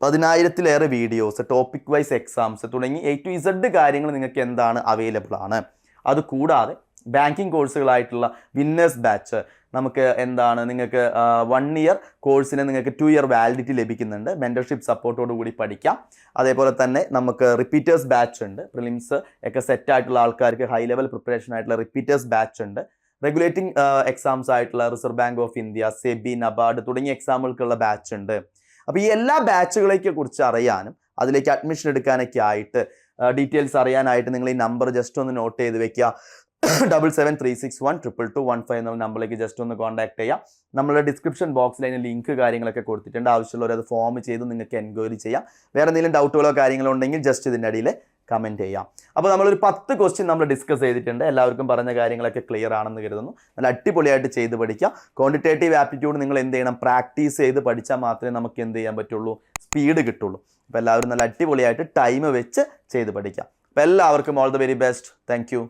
10,000-ലേറെ വീഡിയോസ്, ടോപ്പിക് വൈസ് എക്സാംസ് തുടങ്ങി A to Z കാര്യങ്ങൾ നിങ്ങൾക്ക് എന്താണ് അവൈലബിൾ ആണ്. അതുകൂടാതെ ബാങ്കിങ് കോഴ്സുകളായിട്ടുള്ള വിന്നേഴ്സ് ബാച്ച് നമുക്ക് എന്താണ് നിങ്ങൾക്ക് 1 ഇയർ കോഴ്സിന് നിങ്ങൾക്ക് 2 ഇയർ വാലിഡിറ്റി ലഭിക്കുന്നുണ്ട്. മെൻറ്റർഷിപ്പ് സപ്പോർട്ടോട് കൂടി പഠിക്കാം. അതേപോലെ തന്നെ നമുക്ക് റിപ്പീറ്റേഴ്സ് ബാച്ച് ഉണ്ട്. പ്രിലിംസ് ഒക്കെ സെറ്റ് ആയിട്ടുള്ള ആൾക്കാർക്ക് ഹൈ ലെവൽ പ്രിപ്പറേഷൻ ആയിട്ടുള്ള റിപ്പീറ്റേഴ്സ് ബാച്ച് ഉണ്ട്. റെഗുലേറ്റിംഗ് എക്സാംസ് ആയിട്ടുള്ള reserve bank of India, SEBI, NABARD തുടങ്ങിയ എക്സാമുകൾക്കുള്ള ബാച്ച് ഉണ്ട്. അപ്പോൾ ഈ എല്ലാ ബാച്ചുകളെയൊക്കെ കുറിച്ച് അറിയാനും അതിലേക്ക് അഡ്മിഷൻ എടുക്കാനൊക്കെ ആയിട്ട് ഡീറ്റെയിൽസ് അറിയാനായിട്ട് നിങ്ങൾ ഈ നമ്പർ ജസ്റ്റ് ഒന്ന് നോട്ട് ചെയ്ത് വെക്കുക. 7736122215 എന്നുള്ള നമ്പറിലേക്ക് ജസ്റ്റ് ഒന്ന് കോൺടാക്ട് ചെയ്യാം. നമ്മളുടെ ഡിസ്ക്രിപ്ഷൻ ബോക്സിൽ അതിന് ലിങ്ക് കാര്യങ്ങളൊക്കെ കൊടുത്തിട്ടുണ്ട്. ആവശ്യമുള്ളവർ അത് ഫോം ചെയ്ത് നിങ്ങൾക്ക് എൻക്വയറി ചെയ്യാം. വേറെ എന്തെങ്കിലും ഡൗട്ടുകളോ കാര്യങ്ങളോ ഉണ്ടെങ്കിൽ ജസ്റ്റ് ഇതിൻ്റെ അടിയിൽ കമൻറ്റ് ചെയ്യാം. അപ്പോൾ നമ്മളൊരു 10 ക്വസ്റ്റ്യൻ നമ്മൾ ഡിസ്കസ് ചെയ്തിട്ടുണ്ട്. എല്ലാവർക്കും പറഞ്ഞ കാര്യങ്ങളൊക്കെ ക്ലിയർ ആണെന്ന് കരുതുന്നു. നല്ല അടിപൊളിയായിട്ട് ചെയ്ത് പഠിക്കാം. ക്വാണ്ടിറ്റേറ്റീവ് ആപ്റ്റിറ്റ്യൂഡ് നിങ്ങൾ എന്ത് ചെയ്യണം? പ്രാക്ടീസ് ചെയ്ത് പഠിച്ചാൽ മാത്രമേ നമുക്ക് എന്ത് ചെയ്യാൻ പറ്റുള്ളൂ? സ്പീഡ് കിട്ടുള്ളൂ. അപ്പോൾ എല്ലാവരും നല്ല അടിപൊളിയായിട്ട് ടൈം വെച്ച് ചെയ്ത് പഠിക്കാം. അപ്പോൾ എല്ലാവർക്കും all the very best. Thank you.